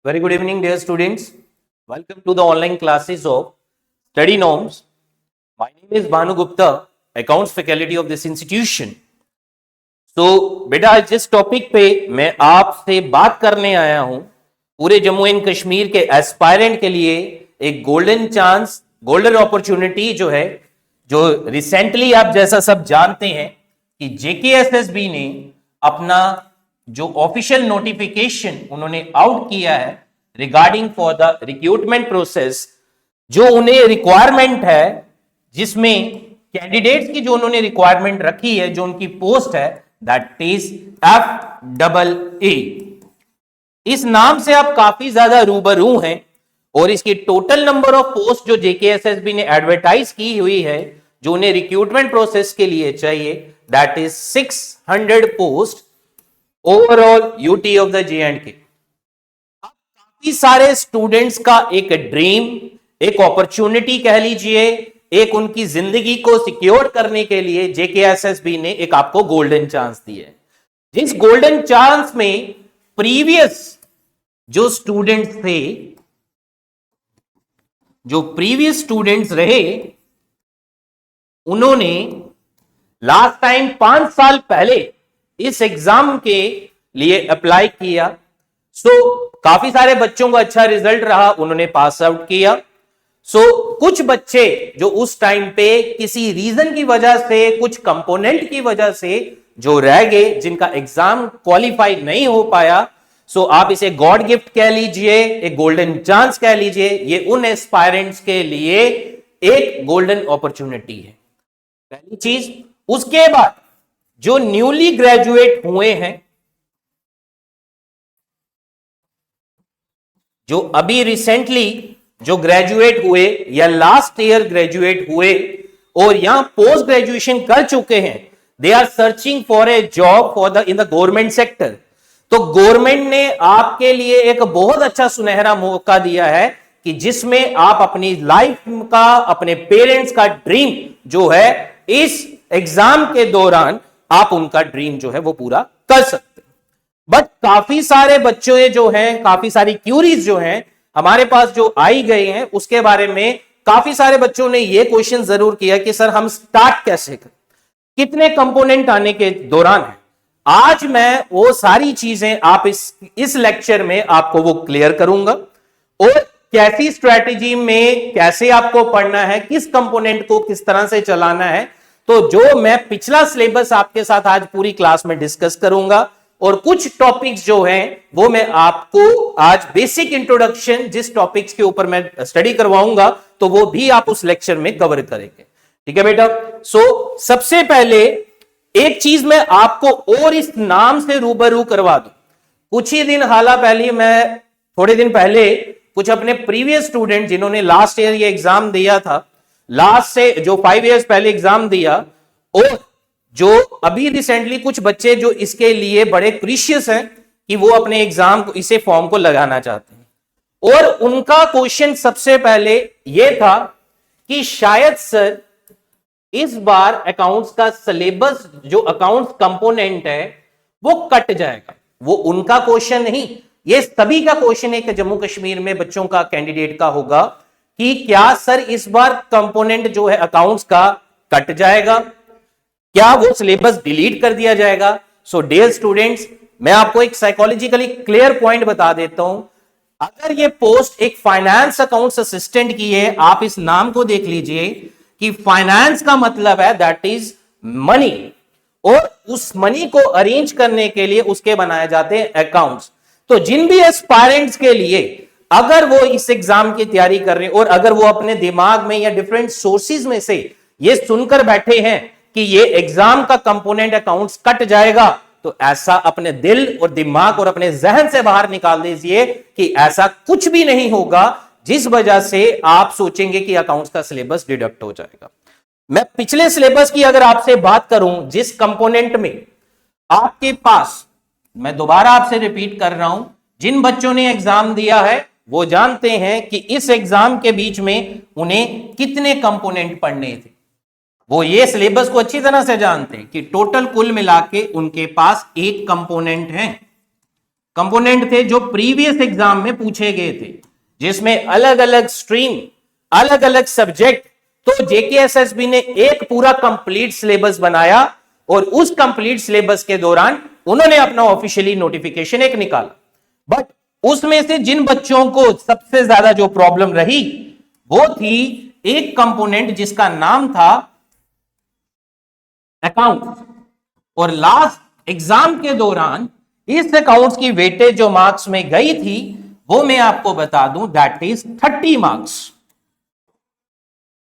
Very good evening, dear students. Welcome to the online classes of Study Norms. My name is Bhanu Gupta, Accounts Faculty of this institution. So, बेटा आज जिस topic पे मैं आपसे बात करने आया हूं, पूरे जम्मू एंड कश्मीर के एस्पायरेंट के लिए एक गोल्डन चांस, गोल्डन अपॉर्चुनिटी जो है, जो रिसेंटली आप जैसा सब जानते हैं कि जेकेएसएसबी ने अपना जो ऑफिशियल नोटिफिकेशन उन्होंने आउट किया है regarding for the recruitment process, जो उन्हें रिक्वायरमेंट है, जिसमें कैंडिडेट्स की जो उन्होंने रिक्वायरमेंट रखी है, जो उनकी पोस्ट है, दैट इज FAA। इस नाम से आप काफी ज्यादा रूबरू हैं और इसकी टोटल नंबर ऑफ पोस्ट जो जेकेएसएसबी ने एडवर्टाइज की हुई है, जो उन्हें रिक्रूटमेंट प्रोसेस के लिए चाहिए, that is 600 post overall UT of the J&K। काफी सारे स्टूडेंट्स का एक ड्रीम, एक अपॉर्चुनिटी कह लीजिए, एक उनकी जिंदगी को सिक्योर करने के लिए जेकेएसएसबी ने एक आपको गोल्डन चांस दी है। जिस गोल्डन चांस में प्रीवियस जो स्टूडेंट्स थे, जो प्रीवियस स्टूडेंट्स रहे, उन्होंने लास्ट टाइम 5 साल पहले इस एग्जाम के लिए अप्लाई किया। काफी सारे बच्चों का अच्छा रिजल्ट रहा, उन्होंने पास आउट किया। कुछ बच्चे जो उस टाइम पे किसी रीजन की वजह से, कुछ कंपोनेंट की वजह से जो रह गए, जिनका एग्जाम क्वालिफाई नहीं हो पाया, आप इसे गॉड गिफ्ट कह लीजिए, एक गोल्डन चांस कह लीजिए, ये उन एस्पायरेंट्स के लिए एक गोल्डन अपॉर्चुनिटी है, पहली चीज। उसके बाद जो न्यूली ग्रेजुएट हुए हैं, जो अभी रिसेंटली जो ग्रेजुएट हुए या लास्ट ईयर ग्रेजुएट हुए और यहां पोस्ट ग्रेजुएशन कर चुके हैं, they are searching for a job for the in the government sector. तो गवर्नमेंट ने आपके लिए एक बहुत अच्छा सुनहरा मौका दिया है कि जिसमें आप अपनी लाइफ का, अपने पेरेंट्स का ड्रीम जो है, इस एग्जाम के दौरान आप उनका ड्रीम जो है वो पूरा कर सकते हैं। बट काफी सारे बच्चों जो हैं, काफी सारी क्यूरीज जो हैं हमारे पास जो आई गई हैं, उसके बारे में काफी सारे बच्चों ने ये क्वेश्चन जरूर किया कि सर हम स्टार्ट कैसे करें, कितने कंपोनेंट आने के दौरान है। आज मैं वो सारी चीजें आप इस लेक्चर में आपको वो क्लियर करूंगा, और कैसी स्ट्रेटेजी में कैसे आपको पढ़ना है, किस कंपोनेंट को किस तरह से चलाना है। तो जो मैं पिछला सिलेबस आपके साथ आज पूरी क्लास में डिस्कस करूंगा, और कुछ टॉपिक्स जो हैं वो मैं आपको आज बेसिक इंट्रोडक्शन, जिस टॉपिक्स के ऊपर मैं स्टडी करवाऊंगा, तो वो भी आप उस लेक्चर में कवर करेंगे। ठीक है बेटा। सबसे पहले एक चीज मैं आपको और इस नाम से रूबरू करवा दूं। कुछ ही दिन पहले, मैं थोड़े दिन पहले कुछ अपने प्रीवियस स्टूडेंट जिन्होंने लास्ट ईयर ये एग्जाम दिया था, लास्ट से जो 5 इयर्स पहले एग्जाम दिया, और जो अभी रिसेंटली कुछ बच्चे जो इसके लिए बड़े क्रिशियस हैं कि वो अपने एग्जाम को, इसे फॉर्म को लगाना चाहते हैं, और उनका क्वेश्चन सबसे पहले ये था कि शायद सर इस बार अकाउंट्स का सिलेबस, जो अकाउंट्स कंपोनेंट है, वो कट जाएगा। वो उनका क्वेश्चन नहीं, ये सभी का क्वेश्चन है कि जम्मू कश्मीर में बच्चों का, कैंडिडेट का होगा कि क्या सर इस बार कंपोनेंट जो है अकाउंट्स का कट जाएगा, क्या वो सिलेबस डिलीट कर दिया जाएगा। डियर स्टूडेंट्स, मैं आपको एक साइकोलॉजिकली क्लियर पॉइंट बता देता हूं। अगर ये पोस्ट एक फाइनेंस अकाउंट्स असिस्टेंट की है, आप इस नाम को देख लीजिए कि फाइनेंस का मतलब है दैट इज मनी, और उस मनी को अरेंज करने के लिए उसके बनाए जाते हैं अकाउंट्स। तो जिन भी एस्पायरेंट्स के लिए अगर वो इस एग्जाम की तैयारी कर रहे हैं, और अगर वो अपने दिमाग में या डिफरेंट सोर्सेज में से ये सुनकर बैठे हैं कि ये एग्जाम का कंपोनेंट अकाउंट्स कट जाएगा, तो ऐसा अपने दिल और दिमाग और अपने जहन से बाहर निकाल दीजिए कि ऐसा कुछ भी नहीं होगा जिस वजह से आप सोचेंगे कि अकाउंट्स का सिलेबस डिडक्ट हो जाएगा। मैं पिछले सिलेबस की अगर आपसे बात करूं, जिस कंपोनेंट में आपके पास, मैं दोबारा आपसे रिपीट कर रहा हूं, जिन बच्चों ने एग्जाम दिया है वो जानते हैं कि इस एग्जाम के बीच में उन्हें कितने कंपोनेंट पढ़ने थे। वो ये सिलेबस को अच्छी तरह से जानते हैं कि टोटल कुल मिला के उनके पास 8 कंपोनेंट हैं। कंपोनेंट थे जो प्रीवियस एग्जाम में पूछे गए थे, जिसमें अलग अलग स्ट्रीम, अलग अलग सब्जेक्ट। तो जेकेएसएसबी ने एक पूरा कंप्लीट सिलेबस बनाया और उस कंप्लीट सिलेबस के दौरान उन्होंने अपना ऑफिशियली नोटिफिकेशन एक निकाला। बट उसमें से जिन बच्चों को सबसे ज्यादा जो प्रॉब्लम रही वो थी एक कंपोनेंट जिसका नाम था अकाउंट। और लास्ट एग्जाम के दौरान इस अकाउंट्स की वेटेज जो मार्क्स में गई थी वो मैं आपको बता दूं, दैट इज 30 मार्क्स।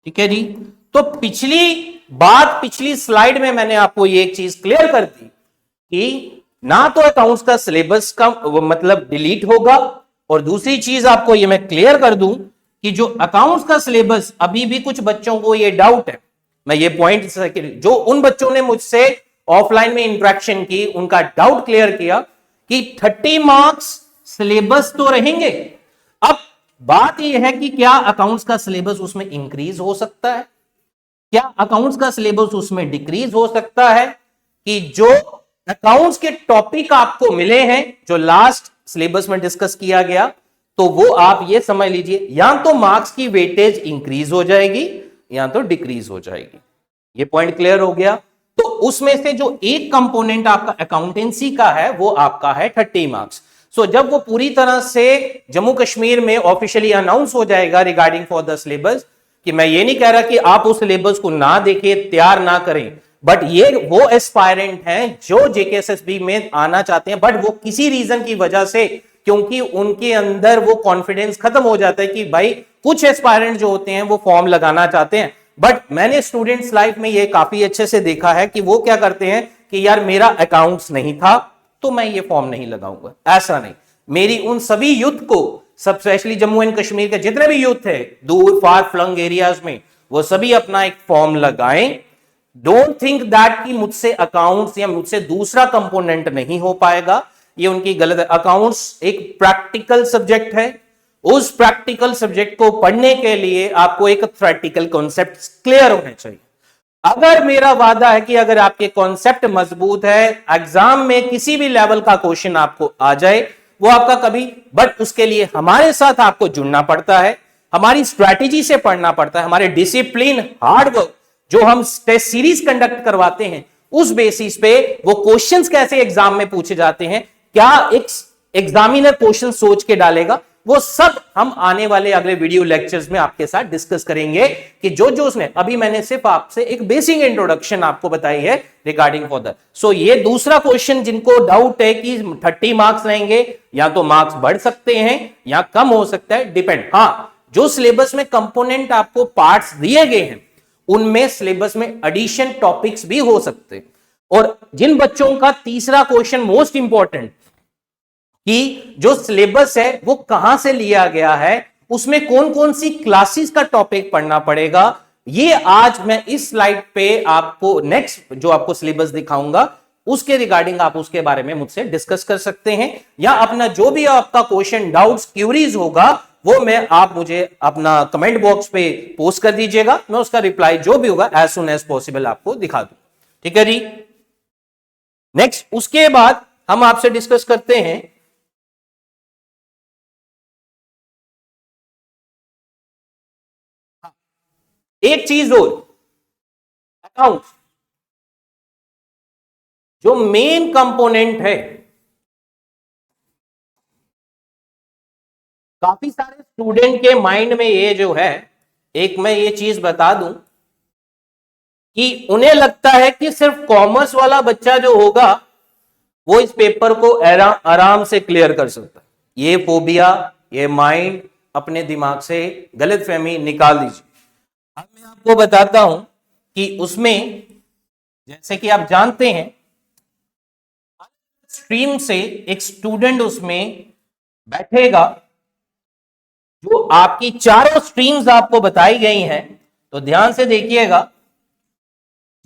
ठीक है जी। तो पिछली स्लाइड में मैंने आपको ये एक चीज क्लियर कर दी कि ना तो अकाउंट्स का सिलेबस का मतलब डिलीट होगा, और दूसरी चीज आपको ये मैं क्लियर कर दूं कि जो अकाउंट्स का सिलेबस, अभी भी कुछ बच्चों को ये डाउट है, मैं ये पॉइंट जो उन बच्चों ने मुझसे ऑफलाइन में इंटरेक्शन की उनका डाउट क्लियर किया कि 30 मार्क्स सिलेबस तो रहेंगे। अब बात यह है कि क्या अकाउंट्स का सिलेबस उसमें इंक्रीज हो सकता है, क्या अकाउंट्स का सिलेबस उसमें डिक्रीज हो सकता है, कि जो अकाउंट्स के टॉपिक आपको मिले हैं जो लास्ट सिलेबस में डिस्कस किया गया, तो वो आप ये समझ लीजिए या तो मार्क्स की वेटेज इंक्रीज हो जाएगी या तो डिक्रीज हो जाएगी। ये पॉइंट क्लियर हो गया। तो उसमें से जो एक कंपोनेंट आपका अकाउंटेंसी का है वो आपका है 30 मार्क्स। सो जब वो पूरी तरह से जम्मू कश्मीर में ऑफिशियली अनाउंस हो जाएगा रिगार्डिंग फॉर द सिलेबस, कि मैं ये नहीं कह रहा कि आप उस सिलेबस को ना देखें, तैयार ना करें, बट ये वो एस्पायरेंट हैं जो जेकेएसएसबी में आना चाहते हैं, बट वो किसी रीजन की वजह से, क्योंकि उनके अंदर वो कॉन्फिडेंस खत्म हो जाता है कि भाई कुछ एस्पायरेंट जो होते हैं वो फॉर्म लगाना चाहते हैं, बट मैंने स्टूडेंट्स लाइफ में ये काफी अच्छे से देखा है कि वो क्या करते हैं कि यार मेरा अकाउंट्स नहीं था तो मैं ये फॉर्म नहीं लगाऊंगा। ऐसा नहीं, मेरी उन सभी यूथ को, स्पेशली जम्मू एंड कश्मीर के जितने भी यूथ है दूर फार फ्लंग एरियाज में, वो सभी अपना एक फॉर्म लगाएं। डोंट थिंक दैट कि मुझसे अकाउंट्स या मुझसे दूसरा कंपोनेंट नहीं हो पाएगा, ये उनकी गलत है। अकाउंट्स एक प्रैक्टिकल सब्जेक्ट है, उस प्रैक्टिकल सब्जेक्ट को पढ़ने के लिए आपको एक थ्योरेटिकल कॉन्सेप्ट क्लियर होने चाहिए। अगर मेरा वादा है कि अगर आपके कॉन्सेप्ट मजबूत है, एग्जाम में किसी भी लेवल का क्वेश्चन आपको आ जाए वो आपका कभी, बट उसके लिए हमारे साथ आपको जुड़ना पड़ता है, हमारी स्ट्रैटेजी से पढ़ना पड़ता है, हमारे डिसिप्लिन, हार्डवर्क, जो हम टेस्ट सीरीज कंडक्ट करवाते हैं उस बेसिस पे वो क्वेश्चंस कैसे एग्जाम में पूछे जाते हैं, क्या एक एग्जामिनर क्वेश्चन सोच के डालेगा, वो सब हम आने वाले अगले वीडियो लेक्चर्स में आपके साथ डिस्कस करेंगे कि जो जो उसने, अभी मैंने सिर्फ आपसे एक बेसिक इंट्रोडक्शन आपको बताई है रिगार्डिंग फॉर द। सो ये दूसरा क्वेश्चन जिनको डाउट है कि 30 मार्क्स रहेंगे, या तो मार्क्स बढ़ सकते हैं या कम हो सकता है, डिपेंड। हाँ, जो सिलेबस में कंपोनेंट आपको पार्ट्स दिए गए हैं उनमें सिलेबस में एडिशन टॉपिक्स भी हो सकते हैं। और जिन बच्चों का तीसरा क्वेश्चन मोस्ट इंपॉर्टेंट, कि जो सिलेबस है वो कहां से लिया गया है, उसमें कौन कौन सी क्लासेस का टॉपिक पढ़ना पड़ेगा, ये आज मैं इस स्लाइड पे आपको नेक्स्ट जो आपको सिलेबस दिखाऊंगा उसके रिगार्डिंग आप उसके बारे में मुझसे डिस्कस कर सकते हैं, या अपना जो भी आपका क्वेश्चन, डाउट्स, क्यूरीज होगा वो मैं आप मुझे अपना कमेंट बॉक्स पे पोस्ट कर दीजिएगा, मैं उसका रिप्लाई जो भी होगा एज सुन एज पॉसिबल आपको दिखा दूं। ठीक है जी। नेक्स्ट उसके बाद हम आपसे डिस्कस करते हैं एक चीज और, अकाउंट जो मेन कंपोनेंट है। काफी सारे स्टूडेंट के माइंड में ये जो है, एक मैं ये चीज बता दूं कि उन्हें लगता है कि सिर्फ कॉमर्स वाला बच्चा जो होगा वो इस पेपर को आराम से क्लियर कर सकता है। ये फोबिया, ये माइंड अपने दिमाग से गलतफहमी निकाल दीजिए। अब मैं आपको बताता हूं कि उसमें, जैसे कि आप जानते हैं, स्ट्रीम से एक स्टूडेंट उसमें बैठेगा, जो आपकी चारों स्ट्रीम्स आपको बताई गई हैं, तो ध्यान से देखिएगा,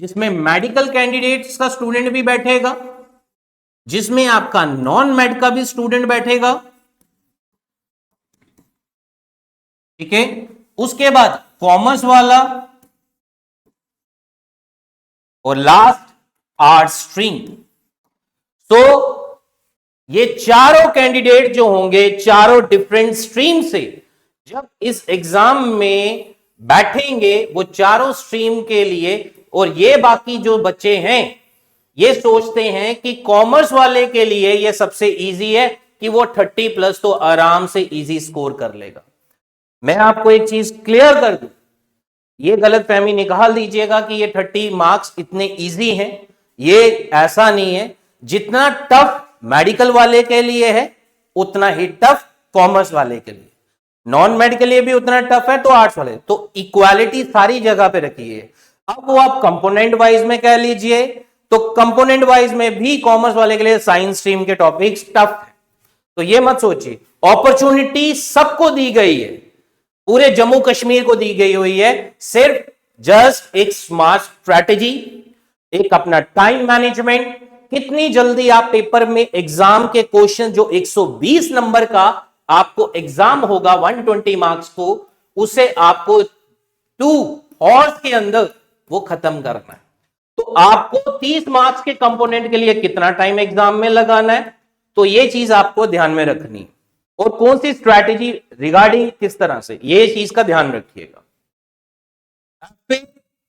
जिसमें मेडिकल कैंडिडेट्स का स्टूडेंट भी बैठेगा, जिसमें आपका नॉन मेड का भी स्टूडेंट बैठेगा। ठीक है, उसके बाद कॉमर्स वाला, और लास्ट आर्ट स्ट्रीम। तो ये चारों कैंडिडेट जो होंगे चारों डिफरेंट स्ट्रीम से जब इस एग्जाम में बैठेंगे, वो चारों स्ट्रीम के लिए, और ये बाकी जो बच्चे हैं ये सोचते हैं कि कॉमर्स वाले के लिए ये सबसे इजी है कि वो 30+ तो आराम से इजी स्कोर कर लेगा। मैं आपको एक चीज क्लियर कर दूं, ये गलतफहमी निकाल दीजिएगा कि ये 30 मार्क्स इतने इजी हैं, ये ऐसा नहीं है। जितना टफ मेडिकल वाले के लिए है उतना ही टफ कॉमर्स वाले के लिए, नॉन मेडिकल के लिए भी उतना टफ है तो आर्ट्स वाले, तो इक्वालिटी सारी जगह पे रखी है। अब वो आप कंपोनेंट वाइज में कह लीजिए तो कंपोनेंट वाइज में भी कॉमर्स वाले के लिए साइंस स्ट्रीम के टॉपिक्स टफ है, तो ये मत सोचिए। अपॉर्चुनिटी सबको दी गई है, पूरे जम्मू कश्मीर को दी गई हुई है, सिर्फ जस्ट एक स्मार्ट स्ट्रैटेजी, एक अपना टाइम मैनेजमेंट, कितनी जल्दी आप पेपर में एग्जाम के क्वेश्चन जो 120 नंबर का आपको एग्जाम होगा 120 मार्क्स को, उसे आपको 2 हॉर्स के अंदर वो खत्म करना है। तो आपको 30 मार्क्स के कंपोनेंट के लिए कितना टाइम एग्जाम में लगाना है, तो ये चीज आपको ध्यान में रखनी है, और कौन सी स्ट्रैटेजी रिगार्डिंग किस तरह से, ये चीज का ध्यान रखिएगा।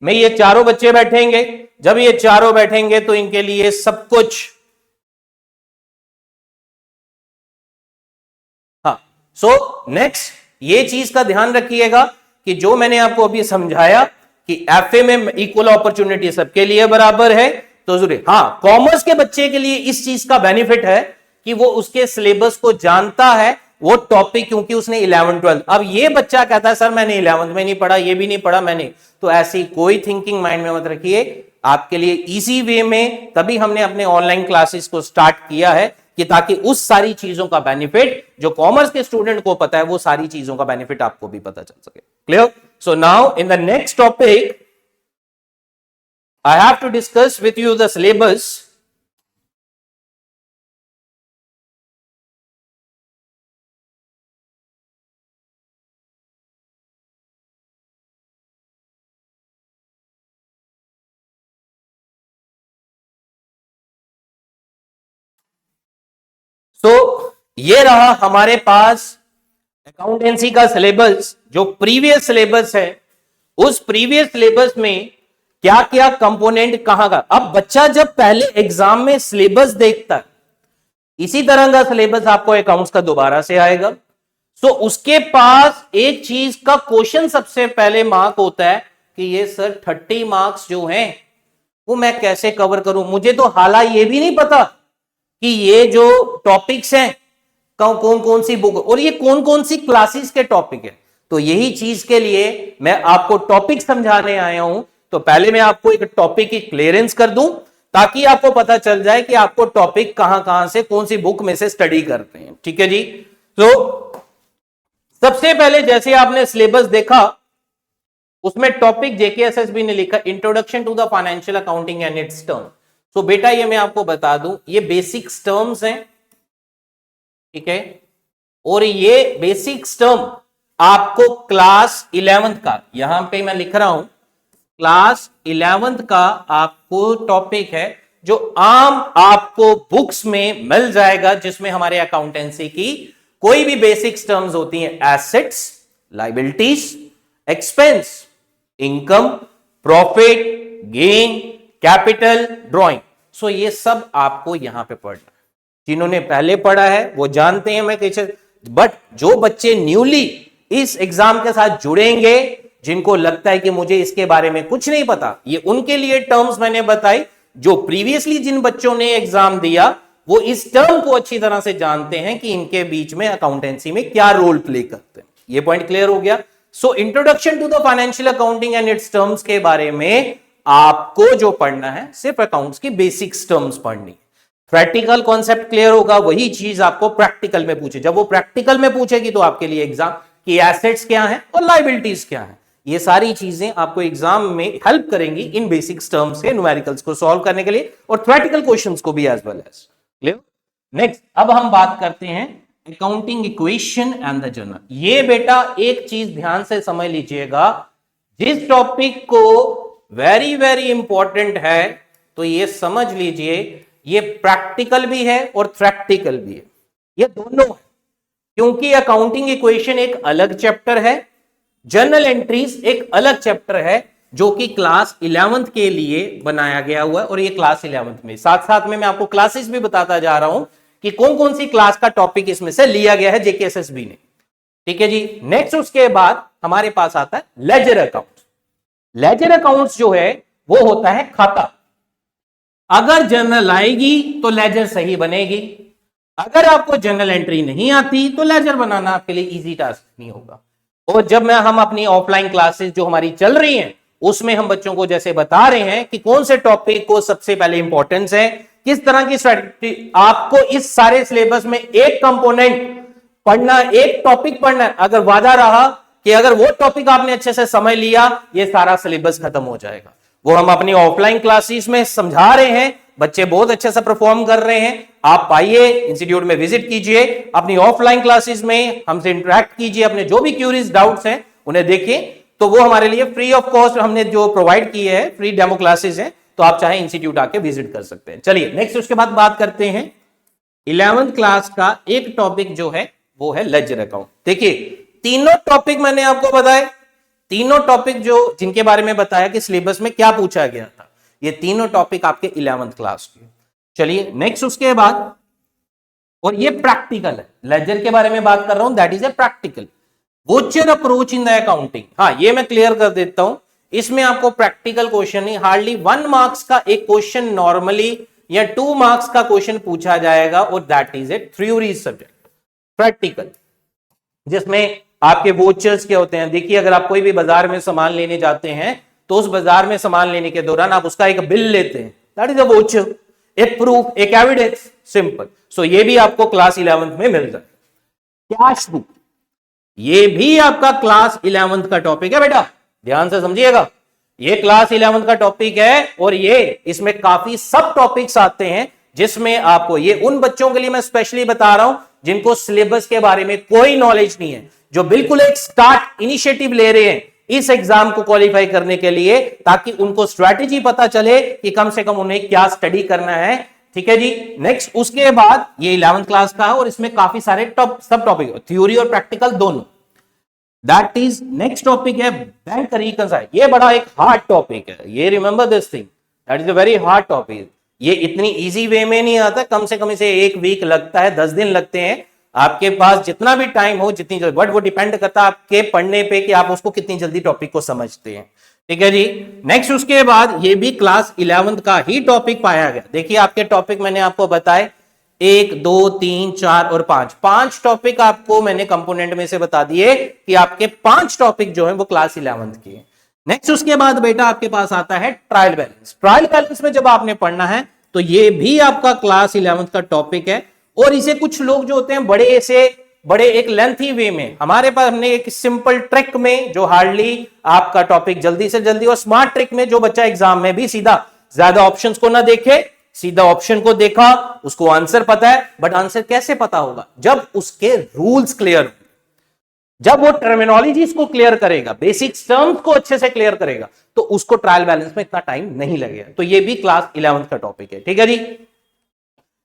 में ये चारों बच्चे बैठेंगे, जब ये चारों बैठेंगे तो इनके लिए सब कुछ, हाँ। सो नेक्स्ट ये चीज का ध्यान रखिएगा कि जो मैंने आपको अभी समझाया कि एफए में इक्वल अपॉर्चुनिटी सबके लिए बराबर है, तो जरूर, हाँ, कॉमर्स के बच्चे के लिए इस चीज का बेनिफिट है कि वो उसके सिलेबस को जानता है, वो टॉपिक, क्योंकि उसने 11 12। अब ये बच्चा कहता है सर मैंने 11th में नहीं पढ़ा, ये भी नहीं पढ़ा मैंने, तो ऐसी कोई थिंकिंग माइंड में मत रखिए। आपके लिए इजी वे में तभी हमने अपने ऑनलाइन क्लासेस को स्टार्ट किया है कि ताकि उस सारी चीजों का बेनिफिट जो कॉमर्स के स्टूडेंट को पता है, वो सारी चीजों का बेनिफिट आपको भी पता चल सके। Clear? So now in the next topic I have to discuss with you the syllabus. ये रहा हमारे पास अकाउंटेंसी का सिलेबस, जो प्रीवियस सिलेबस है, उस प्रीवियस सिलेबस में क्या क्या कंपोनेंट कहां का। अब बच्चा जब पहले एग्जाम में सिलेबस देखता है, इसी तरह का सिलेबस आपको अकाउंट्स का दोबारा से आएगा, तो उसके पास एक चीज का क्वेश्चन सबसे पहले मार्क होता है कि ये सर 30 मार्क्स जो हैं वो मैं कैसे कवर करूं, मुझे तो हालांकि ये भी नहीं पता कि ये जो टॉपिक्स हैं कौन कौन सी बुक और ये कौन कौन सी क्लासेस के टॉपिक है। तो यही चीज के लिए मैं आपको टॉपिक समझाने आया हूं। तो पहले मैं आपको एक टॉपिक की क्लियरेंस कर दूं ताकि आपको पता चल जाए कि आपको टॉपिक कहां कहां से कौन सी बुक में से स्टडी करते हैं। ठीक है जी। तो सबसे पहले जैसे आपने सिलेबस देखा उसमें टॉपिक जेकेएसएसबी ने लिखा introduction to the financial accounting and its term. तो बेटा ये मैं आपको बता दूं ये बेसिक टर्म्स हैं, ठीक है, और ये बेसिक टर्म आपको क्लास 11th का, यहां पे मैं लिख रहा हूं क्लास 11th का आपको टॉपिक है जो आम आपको बुक्स में मिल जाएगा, जिसमें हमारे अकाउंटेंसी की कोई भी बेसिक टर्म्स होती हैं, assets, liabilities, expense, income, profit, gain, capital, drawing. So ये सब आपको यहां पे पढ़ना है। जिन्होंने पहले पढ़ा है वो जानते हैं मैं कैसे, बट जो बच्चे न्यूली इस एग्जाम के साथ जुड़ेंगे, जिनको लगता है कि मुझे इसके बारे में कुछ नहीं पता, ये उनके लिए टर्म्स मैंने बताई। जो प्रीवियसली जिन बच्चों ने एग्जाम दिया वो इस टर्म को अच्छी तरह से जानते हैं कि इनके बीच में अकाउंटेंसी में क्या रोल प्ले करते हैं। ये पॉइंट क्लियर हो गया। So introduction to the financial accounting and its terms के बारे में आपको जो पढ़ना है सिर्फ अकाउंट्स की बेसिक टर्म्स पढ़नी है। प्रैक्टिकल कॉन्सेप्ट क्लियर होगा, वही चीज आपको प्रैक्टिकल में पूछे। जब वो प्रैक्टिकल में पूछेगी तो आपके लिए एग्जाम की एसेट्स क्या है और लायबिलिटीज क्या है, ये सारी चीजें आपको एग्जाम में हेल्प करेंगी इन बेसिक टर्म्स के न्यूमेरिकल्स को सॉल्व करने के लिए और थ्योरेटिकल क्वेश्चंस को भी as well as. Clear? Next अब हम बात करते हैं accounting equation and the journal. ये बेटा एक चीज ध्यान से समझ लीजिएगा, जिस टॉपिक को वेरी वेरी इंपॉर्टेंट है तो ये समझ लीजिए ये प्रैक्टिकल भी है और थ्योरेटिकल भी है, ये दोनों है। क्योंकि अकाउंटिंग इक्वेशन एक अलग चैप्टर है, जर्नल एंट्रीज एक अलग चैप्टर है, जो कि क्लास 11th के लिए बनाया गया हुआ है। और ये क्लास 11th में साथ साथ में मैं आपको क्लासेस भी बताता जा रहा हूं कि कौन कौन सी क्लास का टॉपिक इसमें से लिया गया है जेकेएसएसबी ने। ठीक है जी। नेक्स्ट उसके बाद हमारे पास आता है लेजर अकाउंट। लेजर अकाउंट्स जो है वो होता है खाता। अगर जर्नल आएगी तो लेजर सही बनेगी, अगर आपको जर्नल एंट्री नहीं आती तो लेजर बनाना आपके लिए इजी टास्क नहीं होगा। और जब हम अपनी ऑफलाइन क्लासेस जो हमारी चल रही हैं उसमें हम बच्चों को जैसे बता रहे हैं कि कौन से टॉपिक को सबसे पहले इंपॉर्टेंस है, किस तरह की स्ट्रेटजी, आपको इस सारे सिलेबस में एक कंपोनेंट पढ़ना, एक टॉपिक पढ़ना। अगर वादा रहा कि अगर वो टॉपिक आपने अच्छे से समझ लिया, ये सारा सिलेबस खत्म हो जाएगा। वो हम अपनी ऑफलाइन क्लासेस में समझा रहे हैं, बच्चे बहुत अच्छे से परफॉर्म कर रहे हैं। आप आइए, इंस्टीट्यूट में विजिट कीजिए, अपनी ऑफलाइन क्लासेस में हमसे इंटरेक्ट कीजिए, अपने जो भी क्यूरीज डाउट्स हैं उन्हें देखिए। तो वो हमारे लिए फ्री ऑफ कॉस्ट हमने जो प्रोवाइड किए हैं, फ्री डेमो क्लासेस हैं, तो आप चाहे इंस्टीट्यूट आके विजिट कर सकते हैं। चलिए नेक्स्ट उसके बाद बात करते हैं 11th क्लास का एक टॉपिक जो है वो है लेजर अकाउंट। देखिए तीनों टॉपिक मैंने आपको बताए, तीनों टॉपिक जो जिनके बारे में बताया कि सिलेबस में क्या पूछा गया था, ये तीनों टॉपिक आपके 11th क्लास के। चलिए नेक्स्ट उसके बाद, और ये प्रैक्टिकल है, लेजर के बारे में बात कर रहा हूं, that is a practical voucher approach in the accounting. हाँ ये मैं क्लियर कर देता हूं, इसमें आपको प्रैक्टिकल क्वेश्चन नहीं, हार्डली 1 मार्क्स का एक क्वेश्चन नॉर्मली या 2 मार्क्स का क्वेश्चन पूछा जाएगा, और that is a theory subject practical, जिसमें आपके वोचर्स क्या होते हैं। देखिए अगर आप कोई भी बाजार में सामान लेने जाते हैं तो उस बाजार में सामान लेने के दौरान आप उसका एक बिल लेते हैं, दैट इज अ वोचर, एक प्रूफ, एक एविडेंस, सिंपल। सो ये भी आपको क्लास 11th में मिल रहा है। कैश बुक, ये भी आपका क्लास 11th का टॉपिक है बेटा, ध्यान से समझिएगा, ये क्लास 11th का टॉपिक है। और ये इसमें काफी सब टॉपिक्स आते हैं, जिसमें आपको, ये उन बच्चों के लिए मैं स्पेशली बता रहा हूं जिनको सिलेबस के बारे में कोई नॉलेज नहीं है, जो बिल्कुल एक स्टार्ट इनिशिएटिव ले रहे हैं इस एग्जाम को क्वालिफाई करने के लिए, ताकि उनको स्ट्रैटेजी पता चले कि कम से कम उन्हें क्या स्टडी करना है। ठीक है जी। नेक्स्ट उसके बाद ये 11th क्लास का है, और इसमें काफी सारे सब टॉपिक, थ्योरी और प्रैक्टिकल दोनों। दैट इज नेक्स्ट टॉपिक है बैंक रिकंसाइल। ये बड़ा एक हार्ड टॉपिक है, ये remember this thing, that is a very hard topic. ये इतनी इजी वे में नहीं आता, कम से कम इसे 1 वीक लगता है, 10 दिन लगते हैं। आपके पास जितना भी टाइम हो, जितनी जल्दी, बट वो डिपेंड करता है आपके पढ़ने पे कि आप उसको कितनी जल्दी टॉपिक को समझते हैं। ठीक है जी। नेक्स्ट उसके बाद ये भी क्लास 11th का ही टॉपिक पाया गया। देखिए आपके टॉपिक मैंने आपको बताए 1, 2, 3, 4 और 5 टॉपिक आपको मैंने कंपोनेंट में से बता दिए कि आपके 5 टॉपिक जो है वो क्लास 11th के। नेक्स्ट उसके बाद बेटा आपके पास आता है ट्रायल बैलेंस। ट्रायल बैलेंस में जब आपने पढ़ना है तो ये भी आपका क्लास 11th का टॉपिक है, और इसे कुछ लोग जो होते हैं बड़े एक लेंथी वे में, हमारे पास हमने एक सिंपल ट्रिक में जो हार्डली आपका टॉपिक जल्दी से जल्दी, और स्मार्ट ट्रिक में जो बच्चा एग्जाम में भी सीधा ज्यादा ऑप्शंस को ना देखे, सीधा ऑप्शन को देखा, उसको आंसर पता है, बट आंसर कैसे पता होगा, जब उसके रूल्स क्लियर, जब वो टर्मिनोलॉजीज को क्लियर करेगा, बेसिक टर्म्स को अच्छे से क्लियर करेगा, तो उसको ट्रायल बैलेंस में इतना टाइम नहीं लगेगा। तो ये भी क्लास 11th का टॉपिक है। ठीक है जी।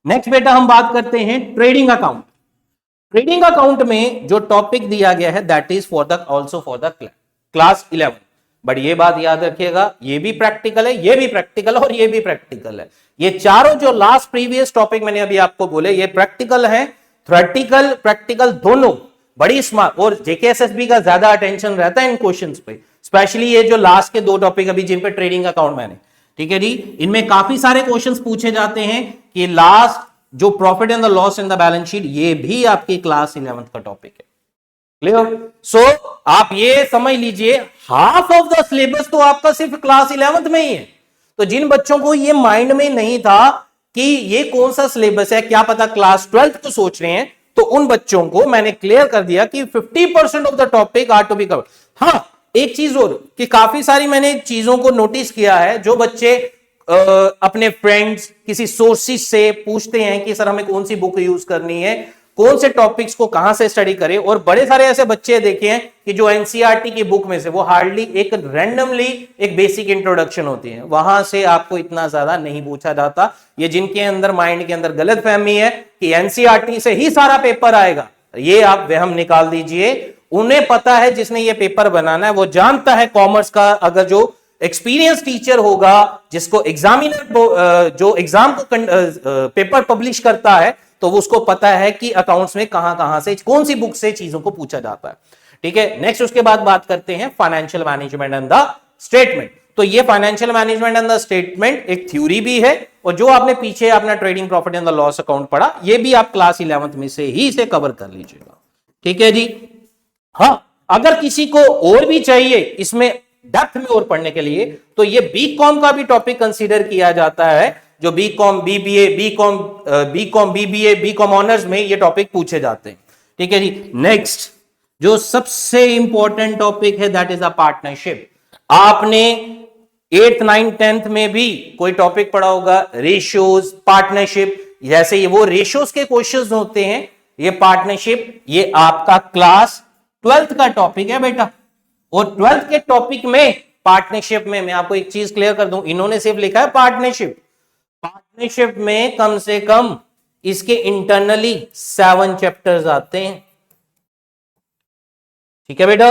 नेक्स्ट बेटा हम बात करते हैं ट्रेडिंग अकाउंट। ट्रेडिंग अकाउंट में जो टॉपिक दिया गया है that is also for the class 11। But ये बात याद रखिएगा, ये भी प्रैक्टिकल है, ये भी प्रैक्टिकल है, और ये भी प्रैक्टिकल है। ये चारों जो लास्ट प्रीवियस टॉपिक मैंने अभी आपको बोले, ये प्रैक्टिकल है, थ्योरेटिकल प्रैक्टिकल दोनों बड़ी स्मार्ट, और जेकेएसएसबी का ज्यादा अटेंशन रहता है इन क्वेश्चंस पे, स्पेशली ये जो लास्ट के 2 टॉपिक अभी जिन पे ट्रेडिंग अकाउंट मैंने, ठीक है जी, इनमें काफी सारे क्वेश्चंस पूछे जाते हैं कि लास्ट जो profit and the loss in the balance sheet, ये भी आपकी क्लास 11th का टॉपिक है। क्लियर? सो आप ये समझ लीजिए हाफ ऑफ द सिलेबस तो आपका सिर्फ क्लास 11th में ही है। तो जिन बच्चों को ये माइंड में नहीं था कि ये कौन सा सिलेबस है, क्या पता क्लास 12th को सोच रहे हैं, तो उन बच्चों को मैंने क्लियर कर दिया कि 50% of the topic are to be covered. हाँ, एक चीज और कि काफी सारी मैंने चीजों को नोटिस किया है, जो बच्चे अपने फ्रेंड्स किसी सोर्सेस से पूछते हैं कि सर हमें कौन सी बुक यूज करनी है, कौन से टॉपिक्स को कहां से स्टडी करें। और बड़े सारे ऐसे बच्चे देखे हैं कि जो एनसीईआरटी की बुक में से वो हार्डली एक रैंडमली एक बेसिक इंट्रोडक्शन होती है, वहां से आपको इतना ज्यादा नहीं पूछा जाता। ये जिनके अंदर माइंड के अंदर गलत फहमी है कि एनसीईआरटी से ही सारा पेपर आएगा, ये आप वहम निकाल दीजिए। उन्हें पता है, जिसने ये पेपर बनाना है वो जानता है कॉमर्स का अगर जो एक्सपीरियंस टीचर होगा, जिसको एग्जामिनर जो एग्जाम को पेपर पब्लिश करता है, तो उसको पता है कि अकाउंट्स में कहां कहां से कौन सी बुक से चीजों को पूछा जाता है। ठीक है, नेक्स्ट उसके बाद बात करते हैं financial management and the statement. तो ये financial management and the statement एक थ्योरी भी है, और जो आपने पीछे अपना trading profit and the loss account पढ़ा, ये भी आप क्लास 11th में से ही इसे कवर कर लीजिएगा। ठीक है जी। हाँ, अगर किसी को और भी चाहिए इसमें डेप्थ में और पढ़ने के लिए, तो ये बीकॉम का भी टॉपिक कंसीडर किया जाता है, जो BCom BBA BCom BBA BCom honours में ये टॉपिक पूछे जाते हैं। ठीक है जी। नेक्स्ट जो सबसे इंपॉर्टेंट टॉपिक है दैट इज अ पार्टनरशिप। आपने 8th 9th 10th में भी कोई टॉपिक पढ़ा होगा, रेशियोज, पार्टनरशिप। जैसे ये वो रेशियोज के क्वेश्चंस होते हैं, ये पार्टनरशिप, ये आपका क्लास 12th का टॉपिक है बेटा। और 12th के टॉपिक में पार्टनरशिप में मैं आपको एक चीज क्लियर कर दूं, इन्होंने सिर्फ लिखा है पार्टनरशिप। पार्टनरशिप में कम से कम इसके इंटरनली 7 चैप्टर्स आते हैं। ठीक है बेटा,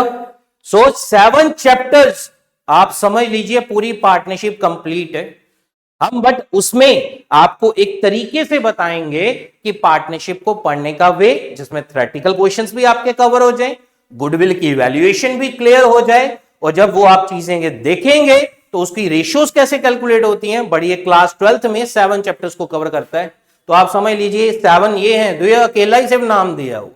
सो 7 चैप्टर्स आप समझ लीजिए, पूरी पार्टनरशिप कंप्लीट है। हम बट उसमें आपको एक तरीके से बताएंगे कि पार्टनरशिप को पढ़ने का वे, जिसमें थ्योरेटिकल क्वेश्चंस भी आपके कवर हो जाए, गुडविल की वैल्यूएशन भी क्लियर हो जाए, और जब वो आप चीजें देखेंगे तो उसकी रेशियोज कैसे कैलकुलेट होती हैं। बड़ी क्लास 12th में 7 चैप्टर्स को कवर करता है, तो आप समझ लीजिए 7 ये हैं, तो ये अकेला ही सिर्फ नाम दिया हुआ।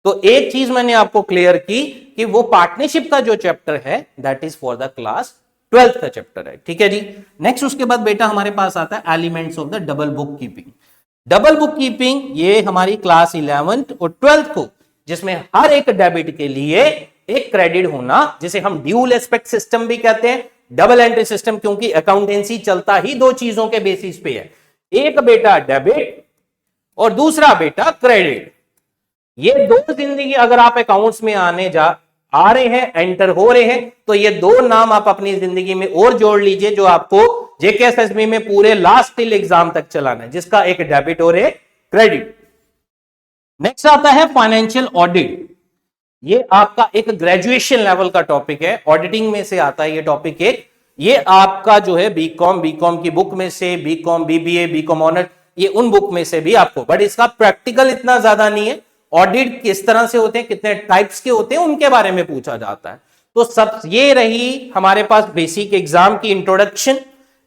तो एक चीज मैंने आपको क्लियर की कि वो पार्टनरशिप का जो चैप्टर है that is for the class 12th का चैप्टर है। ठीक है जी। नेक्स्ट उसके बाद बेटा हमारे पास आता है elements of the double book keeping. Double book keeping ये हमारी क्लास 11th और 12th को, जिसमें हर एक डेबिट के लिए एक क्रेडिट होना, जिसे हम ड्यूल एस्पेक्ट सिस्टम भी कहते हैं, डबल एंट्री सिस्टम, क्योंकि अकाउंटेंसी चलता ही 2 चीजों के बेसिस पे है, एक बेटा डेबिट और दूसरा बेटा क्रेडिट। ये 2 जिंदगी अगर आप अकाउंट्स में आ रहे हैं, एंटर हो रहे हैं, तो ये 2 नाम आप अपनी जिंदगी में और जोड़ लीजिए, जो आपको जेकेएसएसबी में पूरे लास्ट टिल एग्जाम तक चलाना है, जिसका एक डेबिट और एक क्रेडिट। नेक्स्ट आता है फाइनेंशियल ऑडिट। ये आपका एक ग्रेजुएशन लेवल का टॉपिक है, ऑडिटिंग में से आता है ये टॉपिक एक। ये आपका जो है बीकॉम की बुक में से, बीकॉम बीबीए बीकॉम ऑनर, ये उन बुक में से भी आपको, बट इसका प्रैक्टिकल इतना ज्यादा नहीं है। ऑडिट किस तरह से होते हैं, कितने टाइप्स के होते हैं, उनके बारे में पूछा जाता है। तो सब ये रही हमारे पास बेसिक एग्जाम की इंट्रोडक्शन।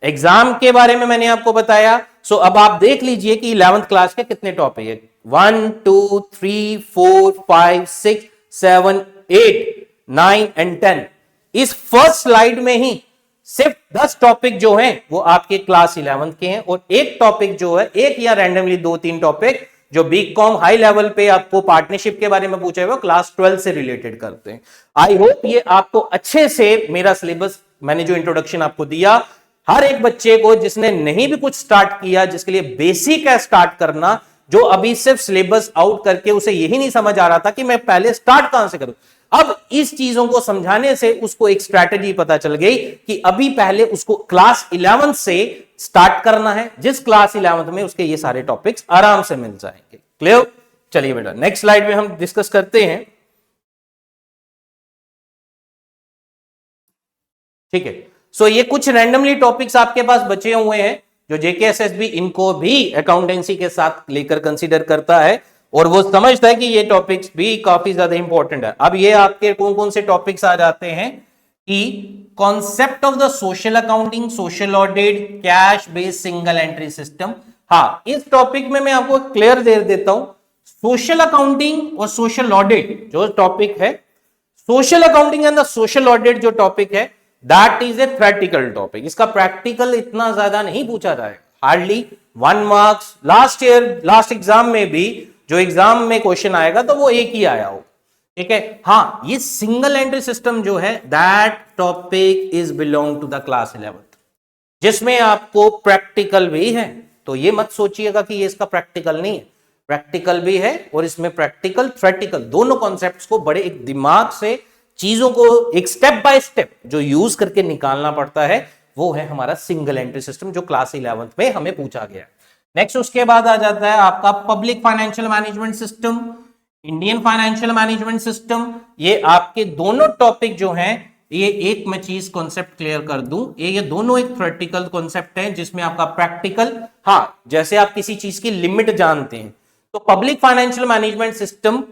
एग्जाम के बारे में मैंने आपको बताया। सो अब आप देख लीजिए कि 11th क्लास के कितने टॉपिक है, 1 2 3 4 5 6 7 8 9 एंड 10। इस फर्स्ट स्लाइड में ही सिर्फ 10 टॉपिक जो हैं वो आपके क्लास 11th के हैं, और एक टॉपिक जो है, एक या रैंडमली 2-3 टॉपिक जो बीकॉम हाई लेवल पे आपको पार्टनरशिप के बारे में पूछे हुए क्लास 12 से रिलेटेड करते हैं। आई होप ये आपको अच्छे से मेरा सिलेबस, मैंने जो इंट्रोडक्शन आपको दिया, हर एक बच्चे को जिसने नहीं भी कुछ स्टार्ट किया, जिसके लिए बेसिक है स्टार्ट करना, जो अभी सिर्फ सिलेबस आउट करके उसे यही नहीं समझ आ रहा था कि मैं पहले स्टार्ट कहां से करूं, अब इस चीजों को समझाने से उसको एक स्ट्रैटेजी पता चल गई कि अभी पहले उसको क्लास 11 से स्टार्ट करना है, जिस क्लास 11 में उसके ये सारे टॉपिक्स आराम से मिल जाएंगे। क्लियर? चलिए बेटा नेक्स्ट स्लाइड में हम डिस्कस करते हैं। ठीक है, सो ये कुछ रैंडमली टॉपिक्स आपके पास बचे हुए हैं जो जेकेएसएसबी इनको भी अकाउंटेंसी के साथ लेकर कंसीडर करता है, और वो समझता है कि ये टॉपिक्स भी काफी ज्यादा इंपॉर्टेंट है। अब ये आपके कौन कौन से टॉपिक्स आ जाते हैं कि concept of the social accounting, social audit, cash based single entry system. हाँ, इस टॉपिक में मैं आपको क्लियर दे देता हूं, सोशल अकाउंटिंग और सोशल ऑडिट जो टॉपिक है, social accounting and the social audit जो टॉपिक है, that is a theoretical topic. इसका प्रैक्टिकल इतना ज्यादा नहीं पूछा जाएगा, हार्डली 1 मार्क्स। लास्ट एग्जाम में भी जो एग्जाम में क्वेश्चन आएगा तो वो एक ही आया हो। ठीक है, हाँ, ये सिंगल एंट्री सिस्टम जो है that topic is belong to the class 11th, जिसमें आपको प्रैक्टिकल भी है। तो ये मत सोचिएगा कि ये इसका प्रैक्टिकल नहीं है, प्रैक्टिकल भी है और इसमें प्रैक्टिकल थ्योरेटिकल दोनों कॉन्सेप्ट्स को बड़े एक दिमाग से चीजों को एक स्टेप बाय स्टेप जो यूज करके निकालना पड़ता है, वो है हमारा सिंगल एंट्री सिस्टम जो क्लास 11th में हमें पूछा गया। नेक्स्ट उसके बाद आ जाता है आपका public financial management system, Indian financial management system. ये आपके दोनों टॉपिक जो हैं, ये एक मैं चीज कॉन्सेप्ट क्लियर कर दूं, ये दोनों एक थ्योरेटिकल कॉन्सेप्ट है जिसमें आपका प्रैक्टिकल, हाँ जैसे आप किसी चीज की लिमिट जानते हैं तो पब्लिक फाइनेंशियल मैनेजमेंट सिस्टम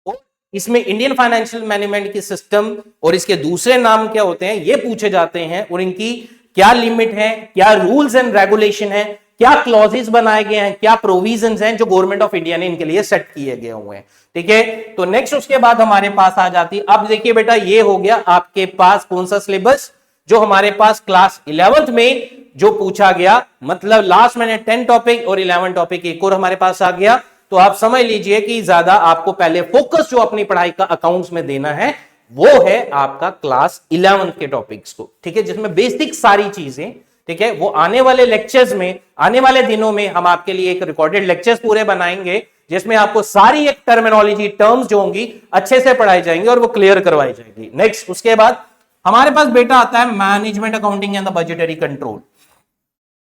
और इसमें इंडियन फाइनेंशियल मैनेजमेंट की सिस्टम और इसके दूसरे नाम क्या होते हैं ये पूछे जाते हैं और इनकी क्या लिमिट है, क्या रूल्स एंड रेगुलेशन है, क्या क्लॉजेस बनाए गए हैं, क्या प्रोविजंस हैं जो गवर्नमेंट ऑफ इंडिया ने इनके लिए सेट किए गए हुए हैं। ठीक है, तो नेक्स्ट उसके बाद हमारे पास आ जाती, अब देखिए बेटा ये हो गया आपके पास कौन सा सिलेबस जो हमारे पास क्लास 11th में जो पूछा गया, मतलब लास्ट मैंने 10 टॉपिक और 11 टॉपिक एक और हमारे पास आ गया। तो आप समझ लीजिए कि ज्यादा आपको पहले फोकस जो अपनी पढ़ाई का अकाउंट्स में देना है वो है आपका क्लास 11th के टॉपिक्स को। ठीक है, जिसमें बेसिक सारी चीजें, ठीक है, वो आने वाले लेक्चर्स में, आने वाले दिनों में हम आपके लिए एक रिकॉर्डेड लेक्चर्स पूरे बनाएंगे जिसमें आपको सारी एक टर्मिनोलॉजी टर्म्स जो होंगी अच्छे से पढ़ाई जाएंगी और वो क्लियर करवाई जाएगी। नेक्स्ट उसके बाद हमारे पास बेटा आता है management accounting and the budgetary control.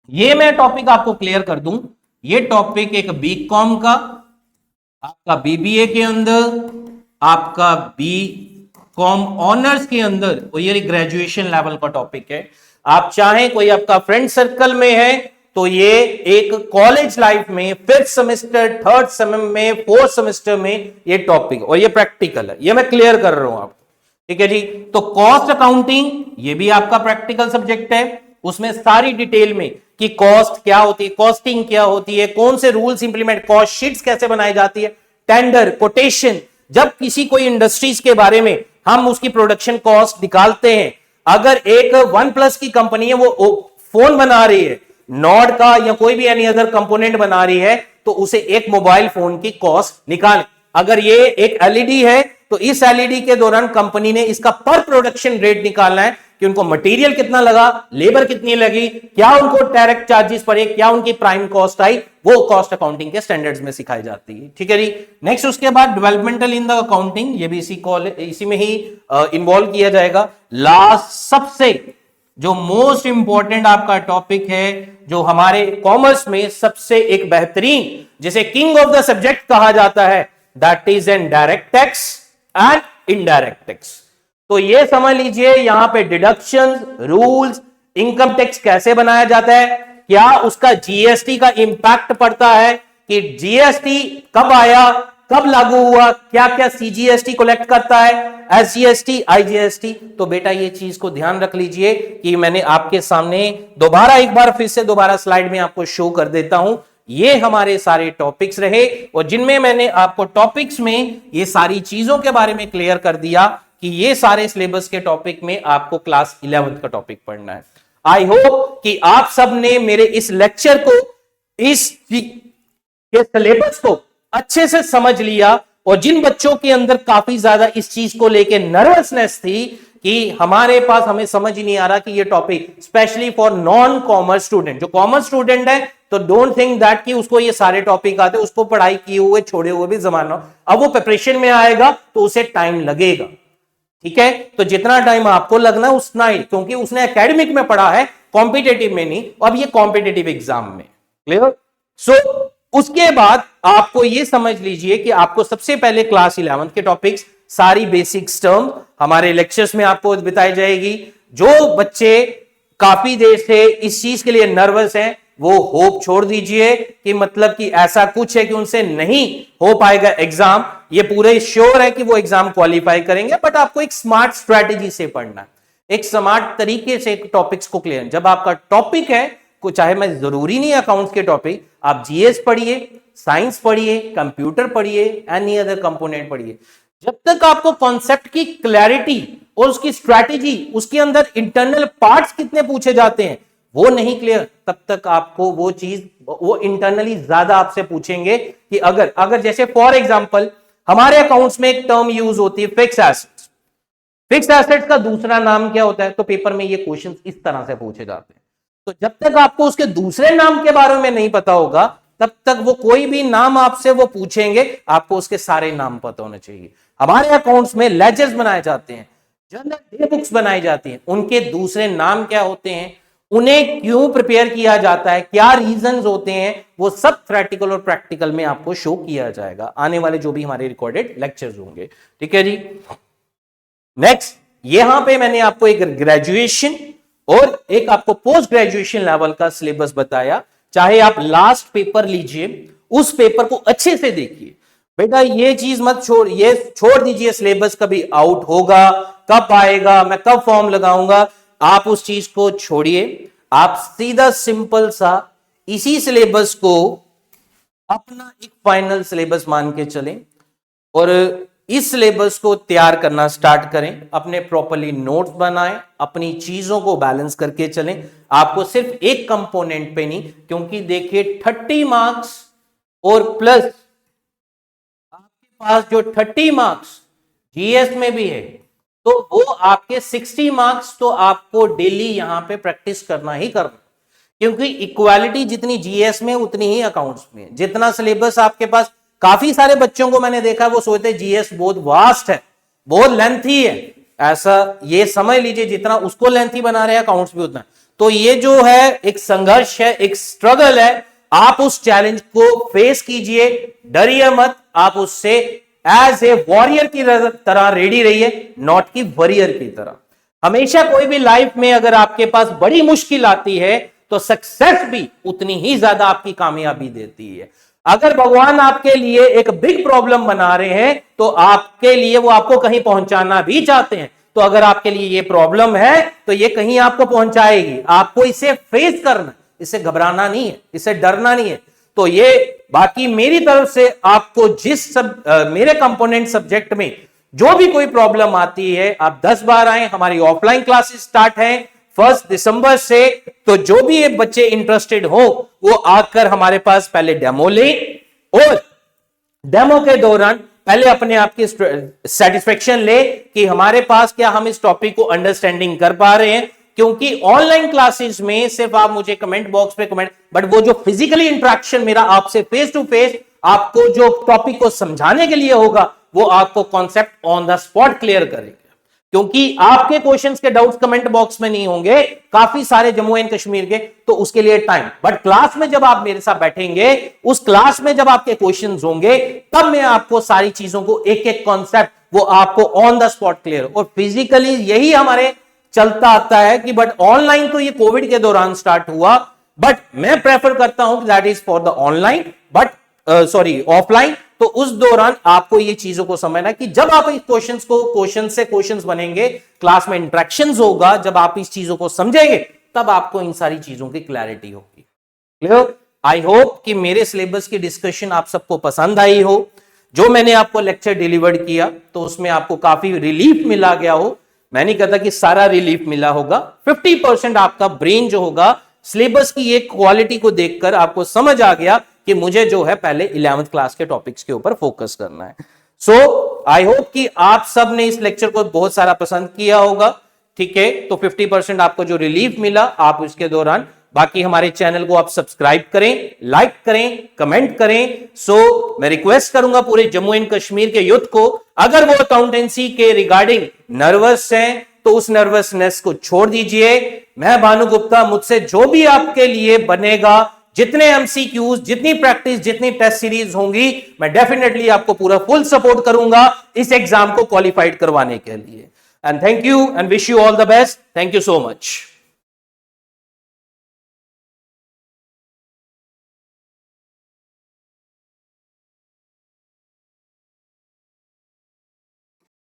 ये मैं टॉपिक आपको क्लियर कर दूं, ये टॉपिक एक बीकॉम का, आपका बीबीए के अंदर, आपका बीकॉम ऑनर्स के अंदर और ये ग्रेजुएशन लेवल का टॉपिक है। आप चाहें कोई आपका फ्रेंड सर्कल में है तो ये एक कॉलेज लाइफ में 5th सेमेस्टर, 3rd सेमेस्टर में, 4th सेमेस्टर में ये टॉपिक और ये प्रैक्टिकल है, ये मैं क्लियर कर रहा हूं आपको। ठीक है जी, तो कॉस्ट अकाउंटिंग ये भी आपका प्रैक्टिकल सब्जेक्ट है, उसमें सारी डिटेल में कि कॉस्ट क्या होती है, कॉस्टिंग क्या होती है, कौन से रूल्स इंप्लीमेंट, कॉस्ट शीट्स कैसे बनाई जाती है, टेंडर, कोटेशन, जब किसी कोई इंडस्ट्रीज के बारे में हम उसकी प्रोडक्शन कॉस्ट निकालते हैं, अगर एक OnePlus की कंपनी है वो फोन बना रही है, नॉर्ड का या कोई भी एनी अदर कंपोनेंट बना रही है तो उसे एक मोबाइल फोन की कॉस्ट निकाल, अगर ये एक एलईडी है तो इस एलईडी के दौरान कंपनी ने इसका पर प्रोडक्शन रेट निकालना है कि उनको मटेरियल कितना लगा, लेबर कितनी लगी, क्या उनको डायरेक्ट चार्जेस पड़े, क्या उनकी प्राइम कॉस्ट आई, वो कॉस्ट अकाउंटिंग के स्टैंडर्ड्स में सिखाई जाती है। ठीक है जी, नेक्स्ट उसके बाद डेवलपमेंटल इन द अकाउंटिंग, ये भी इसी में ही इन्वॉल्व किया जाएगा। लास्ट सबसे जो मोस्ट इंपॉर्टेंट आपका टॉपिक है, जो हमारे कॉमर्स में सबसे एक बेहतरीन, जिसे किंग ऑफ द सब्जेक्ट कहा जाता है, that is an direct tax and indirect tax. तो ये समझ लीजिए यहां पे डिडक्शंस, रूल्स, इनकम टैक्स कैसे बनाया जाता है, क्या उसका जीएसटी का इंपैक्ट पड़ता है, कि जीएसटी कब आया, कब लागू हुआ, क्या क्या सीजीएसटी कलेक्ट करता है, एसजीएसटी, आईजीएसटी। तो बेटा ये चीज को ध्यान रख लीजिए कि मैंने आपके सामने दोबारा एक बार फिर से दोबारा स्लाइड में आपको शो कर देता हूं। ये हमारे सारे टॉपिक्स रहे और जिनमें मैंने आपको टॉपिक्स में ये सारी चीजों के बारे में क्लियर कर दिया कि ये सारे सिलेबस के टॉपिक में आपको क्लास 11th का टॉपिक पढ़ना है। आई होप कि आप सब ने मेरे इस लेक्चर को, इस सिलेबस को अच्छे से समझ लिया और जिन बच्चों के अंदर काफी ज्यादा इस चीज को लेके नर्वसनेस थी कि हमारे पास हमें समझ ही नहीं आ रहा कि ये topic specially for non commerce student, जो कॉमर्स स्टूडेंट है तो डोंट थिंक दैट कि उसको ये सारे टॉपिक आते, उसको पढ़ाई किए हुए छोड़े हुए भी जमाना, अब वो प्रिपरेशन में आएगा तो उसे टाइम लगेगा। ठीक है, तो जितना टाइम आपको लगना उतना ही, क्योंकि उसने एकेडमिक में पढ़ा है, कॉम्पिटेटिव में नहीं, अब ये कॉम्पिटेटिव एग्जाम में। क्लियर? सो उसके बाद आपको ये समझ लीजिए कि आपको सबसे पहले क्लास 11th के टॉपिक्स, सारी बेसिक्स टर्म हमारे लेक्चर्स में आपको बताई जाएगी। जो बच्चे काफी देर से इस चीज के लिए नर्वस हैं वो होप छोड़ दीजिए कि मतलब कि ऐसा कुछ है कि उनसे नहीं हो पाएगा एग्जाम, ये पूरे श्योर है कि वो एग्जाम क्वालिफाई करेंगे, बट आपको एक स्मार्ट स्ट्रेटेजी से पढ़ना है, एक स्मार्ट तरीके से टॉपिक्स को क्लियर। जब आपका टॉपिक है, को चाहे मैं जरूरी नहीं अकाउंट्स के टॉपिक, आप जीएस पढ़िए, साइंस पढ़िए, कंप्यूटर पढ़िए, एनी अदर कंपोनेंट पढ़िए, जब तक आपको कॉन्सेप्ट की क्लैरिटी और उसकी स्ट्रैटेजी, उसके अंदर इंटरनल पार्ट्स कितने पूछे जाते हैं वो नहीं क्लियर, तब तक आपको वो चीज, वो इंटरनली ज्यादा आपसे पूछेंगे कि अगर जैसे फॉर एग्जांपल हमारे अकाउंट्स में एक टर्म यूज होती है फिक्स एसेट्स। फिक्स एसेट्स का दूसरा नाम क्या होता है, तो पेपर में ये क्वेश्चन इस तरह से पूछे जाते हैं। तो जब तक आपको उसके दूसरे नाम के बारे में नहीं पता होगा तब तक वो कोई भी नाम आपसे वो पूछेंगे, आपको उसके सारे नाम पता होने चाहिए। हमारे अकाउंट्स में लेजर्स बनाए जाते हैं, जनरल डे बुक्स बनाई जाती हैं, उनके दूसरे नाम क्या होते हैं, उन्हें क्यों प्रिपेयर किया जाता है, क्या रीजंस होते हैं, वो सब प्रैक्टिकल और प्रैक्टिकल में आपको शो किया जाएगा आने वाले जो भी हमारे रिकॉर्डेड लेक्चर्स होंगे। ठीक है जी। नेक्स्ट, यहां पे मैंने आपको एक ग्रेजुएशन और एक आपको पोस्ट ग्रेजुएशन लेवल का सिलेबस बताया। चाहे आप लास्ट पेपर लीजिए, उस पेपर को अच्छे से देखिए। बेटा ये चीज मत ये छोड़ दीजिए सिलेबस कभी आउट होगा, कब आएगा, मैं कब फॉर्म लगाऊंगा, आप उस चीज को छोड़िए। आप सीधा सिंपल सा इसी सिलेबस को अपना एक फाइनल सिलेबस मान के चलें और इस सिलेबस को तैयार करना स्टार्ट करें। अपने प्रॉपर्ली नोट्स बनाएं, अपनी चीजों को बैलेंस करके चलें। आपको सिर्फ एक कंपोनेंट पे नहीं, क्योंकि देखिए 30 मार्क्स और प्लस आपके पास जो 30 मार्क्स जीएस में भी है, तो वो आपके 60 मार्क्स तो आपको डेली यहां पे प्रैक्टिस करना ही करना, क्योंकि इक्वालिटी जितनी जीएस में उतनी ही अकाउंट्स में। जितना सिलेबस आपके पास, काफी सारे बच्चों को मैंने देखा वो सोचते जीएस बहुत वास्ट है, बहुत लेंथी है, ऐसा ये समझ लीजिए जितना उसको लेंथी बना रहे हैं अकाउंट्स भी उतना। तो ये जो है एक संघर्ष है, एक स्ट्रगल है, आप उस चैलेंज को फेस कीजिए, डरिए मत, आप उससे एज ए वॉरियर की तरह रेडी रहिए, नॉट की वॉरियर की तरह। हमेशा कोई भी लाइफ में अगर आपके पास बड़ी मुश्किल आती है तो सक्सेस भी उतनी ही ज्यादा आपकी कामयाबी देती है। अगर भगवान आपके लिए एक बिग प्रॉब्लम बना रहे हैं तो आपके लिए वो आपको कहीं पहुंचाना भी चाहते हैं। तो अगर आपके लिए ये प्रॉब्लम है तो ये कहीं आपको पहुंचाएगी, आपको इसे फेस करना, इसे घबराना नहीं है, इसे डरना नहीं है। तो ये बाकी मेरी तरफ से आपको जिस मेरे कंपोनेंट सब्जेक्ट में जो भी कोई प्रॉब्लम आती है, आप 10 बार आए, हमारी ऑफलाइन क्लासेस स्टार्ट हैं 1 दिसंबर से। तो जो भी ये बच्चे इंटरेस्टेड हो वो आकर हमारे पास पहले डेमो लें और डेमो के दौरान पहले अपने आप की सेटिस्फेक्शन ले कि हमारे पास क्या हम इस टॉपिक को अंडरस्टैंडिंग कर पा रहे हैं। क्योंकि ऑनलाइन क्लासेस में सिर्फ आप मुझे कमेंट बॉक्स पे कमेंट, बट वो जो फिजिकली इंटरेक्शन मेरा आपसे फेस टू फेस आपको जो टॉपिक को समझाने के लिए होगा, वो आपको concept on the spot clear करेगा। क्योंकि आपके क्वेश्चंस के डाउट्स कमेंट बॉक्स में नहीं होंगे, काफी सारे जम्मू एंड कश्मीर के, तो उसके लिए टाइम, बट क्लास में जब आप मेरे साथ बैठेंगे, उस क्लास में जब आपके क्वेश्चंस होंगे, तब मैं आपको सारी चीजों को एक एक कॉन्सेप्ट वो आपको ऑन द स्पॉट क्लियर। और फिजिकली यही हमारे चलता आता है कि बट ऑनलाइन तो ये कोविड के दौरान स्टार्ट हुआ, बट मैं प्रेफर करता हूं that is for the online, but sorry offline. तो उस दौरान आपको ये चीजों को समझना कि जब आप इस क्वेश्चन से क्वेश्चंस बनेंगे, क्लास में इंटरेक्शंस होगा, जब आप इस चीजों को समझेंगे तब आपको इन सारी चीजों की क्लैरिटी होगी। क्लियर? आई होप कि मेरे सिलेबस की डिस्कशन आप सबको पसंद आई हो। जो मैंने आपको लेक्चर डिलीवर्ड किया तो उसमें आपको काफी रिलीफ मिला गया हो। मैं नहीं कहता कि सारा रिलीफ मिला होगा, 50% आपका ब्रेन जो होगा सिलेबस की एक क्वालिटी को देखकर आपको समझ आ गया कि मुझे जो है पहले 11th क्लास के टॉपिक्स के ऊपर फोकस करना है। सो आई होप कि आप सब ने इस लेक्चर को बहुत सारा पसंद किया होगा। ठीक है, तो 50% आपको जो रिलीफ मिला आप इसके दौरान, बाकी हमारे चैनल को आप सब्सक्राइब करें, लाइक करें, कमेंट करें। सो मैं रिक्वेस्ट करूंगा पूरे जम्मू एंड कश्मीर के यूथ को, अगर वो अकाउंटेंसी के रिगार्डिंग नर्वस हैं तो उस नर्वसनेस को छोड़ दीजिए। मैं भानु गुप्ता, मुझसे जो भी आपके लिए बनेगा, जितने एमसीक्यूज, जितनी प्रैक्टिस, जितनी टेस्ट सीरीज होंगी, मैं डेफिनेटली आपको पूरा फुल सपोर्ट करूंगा इस एग्जाम को क्वालिफाइड करवाने के लिए। And thank you and wish you all the best. Thank you so much.